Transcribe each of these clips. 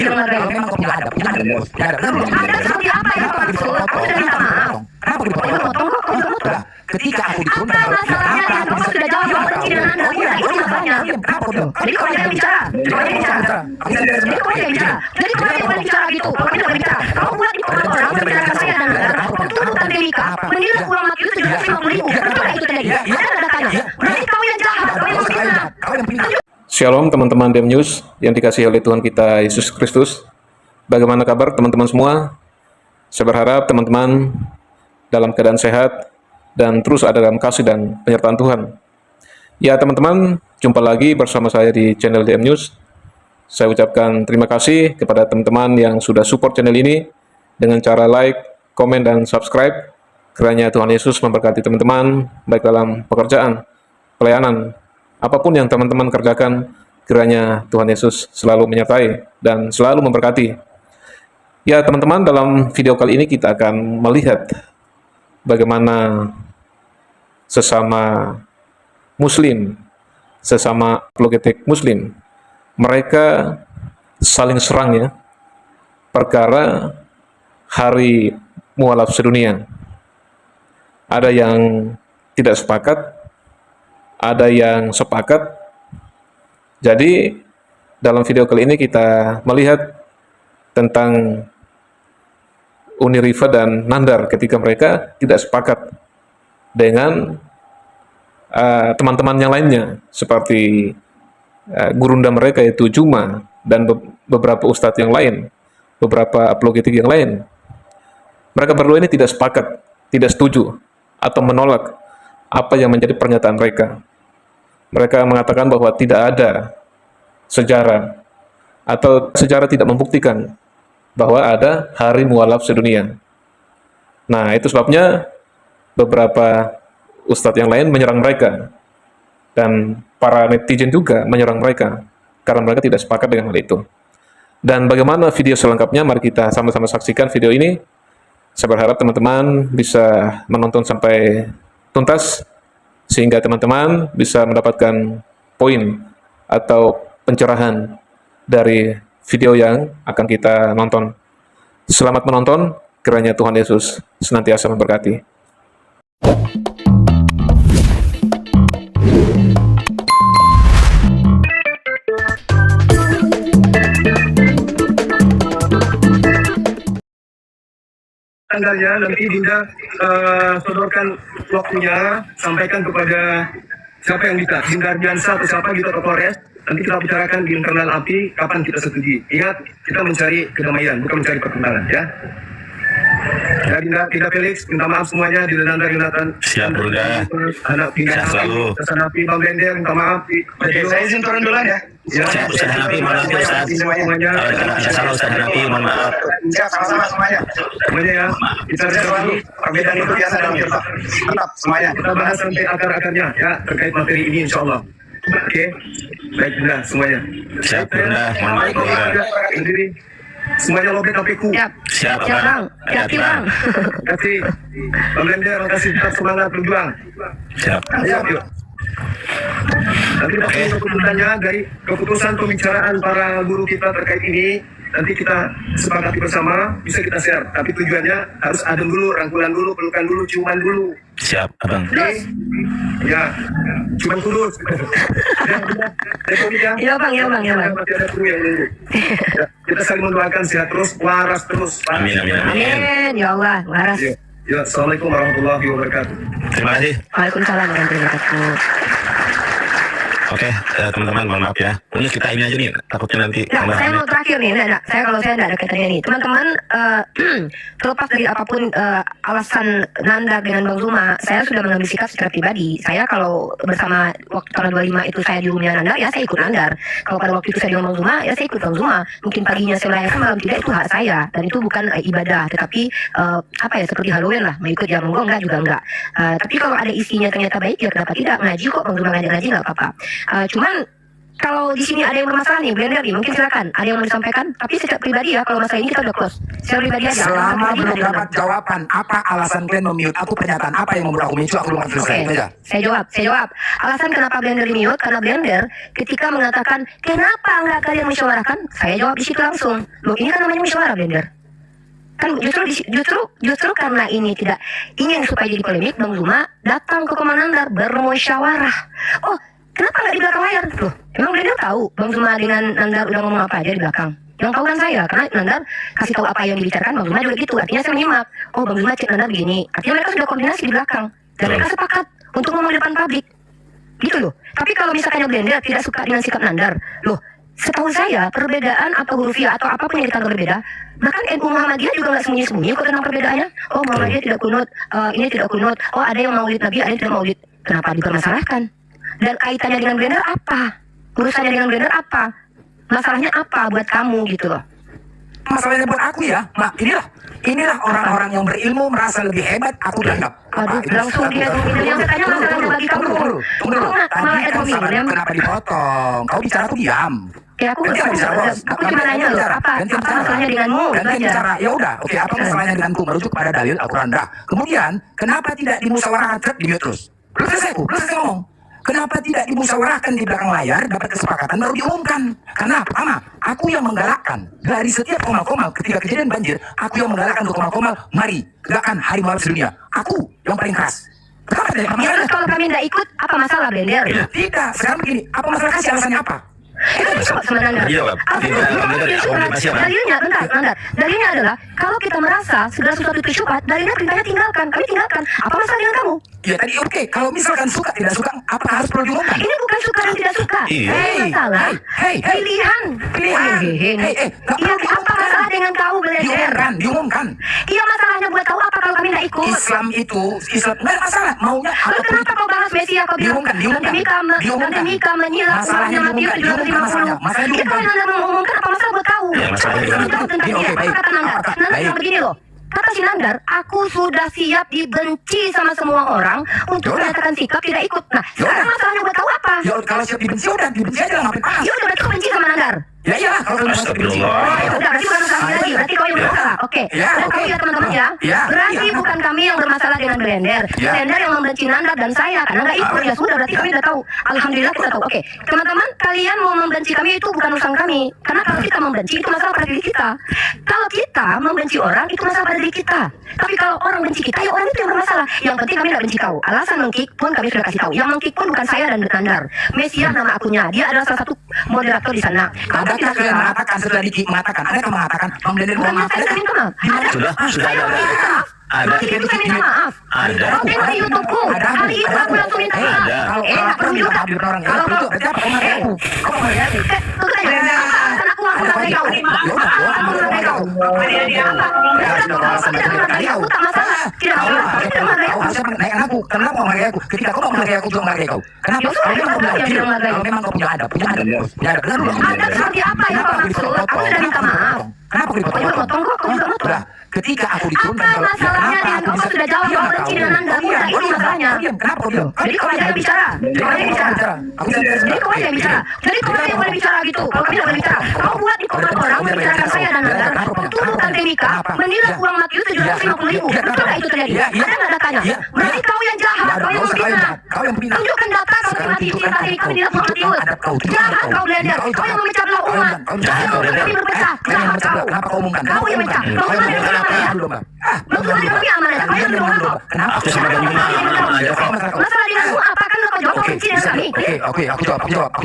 Kalau memang kau tidak ada, tidak ada bos, tidak ada. Ada seperti apa yang kau maksud? Aku sudah minta maaf. Kenapa dipotong? Potong kok, kau sudah potong. Ketika aku diturunkan, Apa masalahnya? Yang kau sudah jawab yang penting dengan Anda. Udah, itu masalahnya. Jadi kau jangan bicara. Kau jangan bicara. Jadi kau jangan bicara. Jadi kau jangan bicara gitu. Kau jangan bicara. Kau buat di komentar. Kau bicarakan saya dan Anda. Untuk Amerika, menilai pulang mati itu 750.000. Betul itu tadi. Ada datanya. Berarti kau yang jahat. Kau yang fitnah. Shalom teman-teman Dem News yang dikasihi oleh Tuhan kita Yesus Kristus. Bagaimana kabar teman-teman semua? Saya berharap teman-teman dalam keadaan sehat dan terus ada dalam kasih dan penyertaan Tuhan. Ya teman-teman, jumpa lagi bersama saya di channel DM News. Saya ucapkan terima kasih kepada teman-teman yang sudah support channel ini dengan cara like, komen, dan subscribe. Kiranya Tuhan Yesus memberkati teman-teman, baik dalam pekerjaan, pelayanan, apapun yang teman-teman kerjakan, kiranya Tuhan Yesus selalu menyertai dan selalu memberkati. Ya teman-teman, dalam video kali ini kita akan melihat bagaimana sesama Muslim, sesama apologetik Muslim, mereka saling serang ya, perkara hari mualaf sedunia. Ada yang tidak sepakat, ada yang sepakat. Jadi dalam video kali ini kita melihat tentang Uni Riva dan Nandar ketika mereka tidak sepakat dengan teman-teman yang lainnya seperti gurunda mereka yaitu Juma dan beberapa ustadz yang lain, beberapa apologetik yang lain. Mereka berdua ini tidak sepakat, tidak setuju atau menolak apa yang menjadi pernyataan mereka. Mereka mengatakan bahwa tidak ada sejarah atau sejarah tidak membuktikan bahwa ada hari mualaf sedunia. Nah, itu sebabnya beberapa ustadz yang lain menyerang mereka dan para netizen juga menyerang mereka karena mereka tidak sepakat dengan hal itu. Dan bagaimana video selengkapnya? Mari kita sama-sama saksikan video ini. Saya berharap teman-teman bisa menonton sampai tuntas sehingga teman-teman bisa mendapatkan poin atau pencerahan dari video yang akan kita nonton. Selamat menonton, kiranya Tuhan Yesus senantiasa memberkati. Tanggalnya nanti Dinda sodorkan waktunya, sampaikan kepada siapa yang minta, Dinda Ardiansa atau siapa kita ke Polres. Nanti kita bicarakan di internal API kapan kita setujui. Ingat, kita mencari kedamaian, bukan mencari pertentangan ya. Ya Dinda Felix, minta maaf semuanya, Dinda Nanda Yunatan. Siap Bunda. Anak Dinda selalu. Napi Bang Bender, minta maaf. Oke, saya izin turun duluan ya. Ya, Siap Ustaz Hanafi, mohon maaf ya Ustaz. Semuanya. Saya salah Ustaz Hanafi, mohon maaf. Siap, sama-sama semuanya. Semuanya ya. Kita Saya selalu perbedaan itu biasa dalam firman. Tetap semuanya. Kita bahas sampai akar-akarnya ya terkait materi ini insya Allah. Oke, baik Bunda semuanya. Siap Bunda, mohon maaf Bunda. Sendiri semuanya lobet HPku. Siap Bang. Hati Bang. Terima kasih Bang Blender, terima kasih tetap semangat berjuang. Siap. Siap yuk. Nanti keputusannya dari keputusan pembicaraan para guru kita terkait ini nanti kita sepakati bersama, bisa kita share. Tapi tujuannya harus adem dulu, rangkulan dulu, pelukan dulu, ciuman dulu. Siap Abang. Ya, cuman tulus. Iya Bang. Masih ada kru yang nunggu. Ya, kita saling mendoakan sehat terus, waras terus. Amin. Amin. Ya Allah, waras. Ya, Assalamualaikum warahmatullahi wabarakatuh. Terima kasih. Waalaikumsalam warahmatullahi wabarakatuh. Oke, teman-teman mohon maaf ya. Ini kita ini aja nih, takutnya nanti. Nah, saya mau terakhir nih, saya tidak ada kaitannya nih. Teman-teman, terlepas dari apapun alasan Nanda dengan Bang Zuma, saya sudah mengambil sikap secara pribadi. Saya kalau bersama waktu tanggal 25 itu saya di rumahnya Nanda, ya saya ikut Nandar. Kalau pada waktu itu saya dengan Bang Zuma, ya saya ikut Bang Zuma. Mungkin paginya saya merayakan, malam tidak, itu hak saya. Dan itu bukan ibadah, tetapi seperti Halloween lah, mau ikut ya monggo, enggak juga enggak. Tapi kalau ada isinya ternyata baik, ya kenapa tidak? Ngaji kok, Bang Zuma ngajak ngaji, enggak apa-apa. Cuman Kalau di sini ada yang bermasalah nih, Blender nih, mungkin silakan. Ada yang mau disampaikan? Tapi secara pribadi ya, kalau masalah ini kita udah close. Secara pribadi aja. Selama Pribadi belum ada yang dapat jawaban, apa alasan kalian memute aku, pernyataan apa yang membuat aku mute, aku belum selesai. Oke, Itu aja. saya jawab. Alasan kenapa Blender di mute, karena Blender ketika mengatakan kenapa nggak kalian musyawarahkan, saya jawab di situ langsung. Loh, ini kan namanya musyawarah, Blender. Kan justru karena ini tidak ingin supaya jadi polemik, Bang Zuma datang ke Komang Nandar bermusyawarah. Oh, kenapa nggak di belakang layar? Loh, emang Blender tahu Bang Zuma dengan Nandar udah ngomong apa aja di belakang? Yang tahu kan saya, karena Nandar kasih tahu apa yang dibicarakan, Bang Zuma juga gitu. Artinya saya menyimak. Oh, Bang Zuma cek Nandar begini. Artinya mereka sudah koordinasi di belakang. Dan mereka sepakat untuk ngomong di depan publik. Gitu loh. Tapi kalau misalkan Blender tidak suka dengan sikap Nandar, loh, setahu saya perbedaan atau hurufiah atau apapun yang kita berbeda, bahkan NU Muhammadiyah juga nggak sembunyi-sembunyi kok tentang perbedaannya. Oh, Muhammadiyah tidak kunut, ini tidak kunut. Oh, ada yang maulid Nabi, ada yang tidak maulid. Kenapa dipermasalahkan? Dan kaitannya dengan Blender apa? Urusannya dengan Blender apa? Masalahnya apa buat kamu gitu loh? Masalahnya buat aku ya, Mak, inilah orang-orang yang berilmu merasa lebih hebat, aku dianggap. Aduh, langsung dia yang katanya masalahnya bagi kamu. Tunggu dulu. Tadi kan sabar, kenapa dipotong? Kau bicara, aku diam. Ya aku Gantian bicara, bos. aku cuma nanya loh, apa masalahnya denganmu? Gantian bicara. Ya udah, oke, apa masalahnya denganku? Merujuk pada dalil Al-Quran. Dah. Kemudian, kenapa tidak dimusyawarahkan di mute terus? Belum selesai ngomong. Kenapa tidak dimusyawarahkan di belakang layar, dapat kesepakatan baru diumumkan? Karena pertama, aku yang menggalakkan dari setiap komal-komal ketika kejadian banjir, aku yang menggalakkan untuk komal-komal, mari gerakan Hari Mualaf Sedunia. Aku yang paling keras. Kenapa tidak? Ya terus kalau kami nggak ikut, apa masalah Blender? Tidak, sekarang begini, apa masalah, kasih alasannya apa? Itu jawab sebenarnya. Jawab. Dalilnya, bentar. Dalilnya adalah kalau kita merasa segala sesuatu itu syubhat, dalilnya perintahnya tinggalkan. Kami tinggalkan. Apa masalah dengan kamu? Ya tadi oke, kalau misalkan suka tidak suka, apa harus perlu diumumkan? Ini bukan suka dan tidak suka. Masalah pilihan. Iya, apa masalah dengan kau Blender? Diumumkan. Iya, masalahnya buat kau apa kalau kami nggak ikut? Islam nggak ada masalah, maunya Lalu kenapa kau bahas Mesia? Kau bilang demi kami menyilap umatnya Matius 750. Ya kalau Nanda mengumumkan, apa masalah buat kau? Jawab tentang dia. Apa kata Nandar? Nandar bilang begini loh. Kata si Nandar, aku sudah siap dibenci sama semua orang untuk menyatakan sikap tidak ikut. Nah, sekarang masalahnya buat kau apa? Ya kalau siap dibenci udah dibenci aja lah, ngapain panas? Ya udah, berarti kau benci sama Nandar. Ya iyalah kalau kalian masuk dibenci. Udah, berarti bukan masalah lagi. Berarti kau yang bermasalah. Oke. Dan kau ya teman-teman ya. Berarti bukan kami yang bermasalah dengan Blender. Blender yang membenci Nandar dan saya karena nggak ikut. Ya sudah, berarti kami udah tahu. Alhamdulillah kita tahu. Oke, teman-teman, kalian mau membenci kami itu bukan urusan kami. Karena kalau kita membenci itu masalah pada diri kita. Kalau kita membenci orang itu masalah pada diri kita. Tapi kalau orang benci kita, ya orang itu yang bermasalah. Yang penting kami nggak benci kau. Alasan mengkick pun kami sudah kasih tahu. Yang mengkick pun bukan saya dan Nandar. Mesia nama akunnya. Dia adalah salah satu moderator di sana. Adakah kalian mengatakan setelah Diki mengatakan, adakah mengatakan Bang Blender mohon maaf? Saya minta maaf. Sudah ada. Itu saya minta maaf. Ada. Kau tengok di YouTubeku. Kali itu aku langsung minta maaf. Kalau Perlu juga. Kalau kau berarti apa? Kau menghargai aku. Kau menghargai aku. Aku tanya. Kan aku menghargai kau. Aku menghargai kau. Aku tak masalah. Tidak masalah. Tidak menghargai Kau aku. harusnya menaikkan aku. Kenapa kau menghargai aku? Ketika kau mau menghargai aku, juga menghargai kau. Kenapa? Kalau memang kau punya adab. Punya adab. Adab seperti apa yang kau maksud? Aku sudah minta maaf. Kenapa kau Kau juga motong kok. Kau juga motong. Ketika aku diturunkan, Apa masalahnya dengan kau sudah jawab kau benci dengan Nanda? Udah, itu masalahnya. Kenapa kau diam? Jadi kau aja yang bicara. Kau aja yang bicara. Jadi kau aja yang bicara. Jadi kau aja yang boleh bicara gitu. Kalau kami tidak boleh bicara. Kau buat di komen orang membicarakan saya dan Nanda. Tuduhkan Timika menilai uang Matius 750.000. Betul nggak itu terjadi? Ada nggak datanya? Berarti kau yang jahat. Kau yang memfitnah. Tunjukkan data kalau Timika menilai uang Matius. Jahat kau Blender. Kau yang memecah belah umat. Kami berpecah. Jahat kau. Kenapa kau umumkan? Kau yang mecah. Kau yang mecah. Aku sama dengan masalah denganmu apa kan kau jawab benci dengan kami? Oke, aku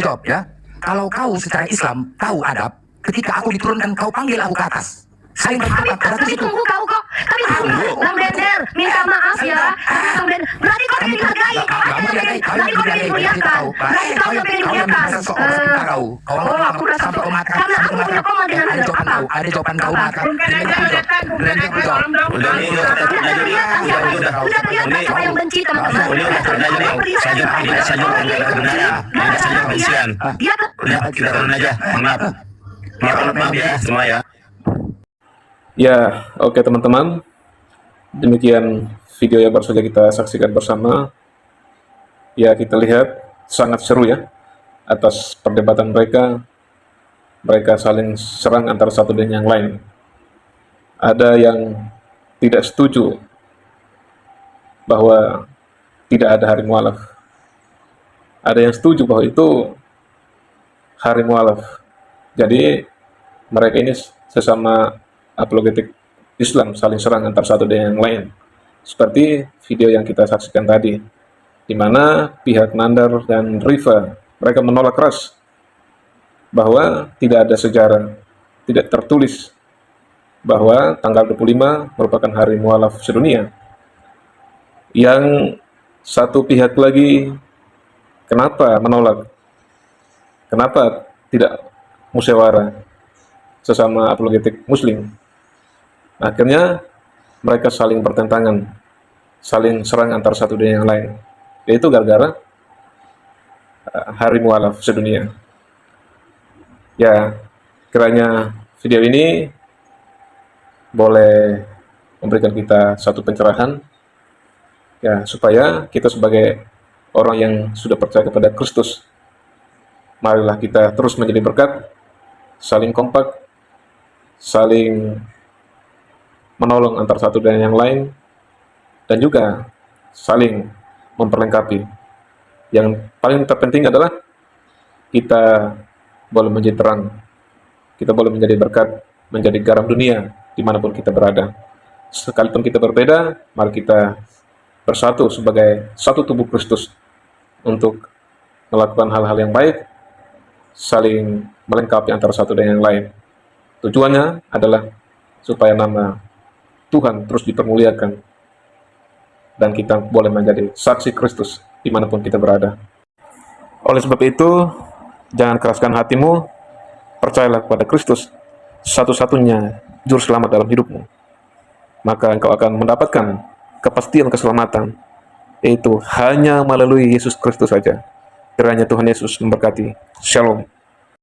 jawab ya. Kalau kau secara Islam tahu adab, ketika aku diturunkan kau panggil aku ke atas. Saling berpendapat. Kami tunggu kau kok. Kami tunggu. Bang Blender, minta maaf ya. Bang Blender, berarti kau pengen dihargai. Berarti kau pengen dimuliakan. Berarti kau yang pengen dimuliakan. Oh, aku udah satu. Karena aku punya komen dengan Anda. Apa? Ada jawaban kau maka. Udah kelihatan siapa yang benci teman-teman. Saja kebencian. Udah kita turun aja. Maaf ya semua ya. Ya, oke teman-teman. Demikian video yang baru saja kita saksikan bersama. Ya, kita lihat sangat seru ya. atas perdebatan mereka. Mereka saling serang antara satu dengan yang lain. Ada yang tidak setuju bahwa tidak ada hari mualaf. Ada yang setuju bahwa itu hari mualaf. Jadi mereka ini sesama apologetik Islam saling serang antara satu dengan yang lain. Seperti video yang kita saksikan tadi, di mana pihak Nandar dan Rifa mereka menolak keras bahwa tidak ada sejarah, tidak tertulis bahwa tanggal 25 merupakan hari mualaf sedunia. Yang satu pihak lagi, kenapa menolak? Kenapa tidak musyawarah sesama apologetik Muslim? Akhirnya mereka saling bertentangan, saling serang antara satu dengan yang lain, yaitu gara-gara hari mualaf sedunia. Ya, kiranya video ini boleh memberikan kita satu pencerahan, ya, supaya kita sebagai orang yang sudah percaya kepada Kristus, marilah kita terus menjadi berkat, saling kompak, saling menolong antara satu dan yang lain, dan juga saling memperlengkapi. Yang paling terpenting adalah kita boleh menjadi terang, kita boleh menjadi berkat, menjadi garam dunia dimanapun kita berada. Sekalipun kita berbeda, mari kita bersatu sebagai satu tubuh Kristus untuk melakukan hal-hal yang baik, saling melengkapi antara satu dan yang lain. Tujuannya adalah supaya nama Tuhan terus dipermuliakan dan kita boleh menjadi saksi Kristus dimanapun kita berada. Oleh sebab itu, jangan keraskan hatimu, percayalah kepada Kristus, satu-satunya juru selamat dalam hidupmu. Maka engkau akan mendapatkan kepastian keselamatan, yaitu hanya melalui Yesus Kristus saja. Kiranya Tuhan Yesus memberkati. Shalom.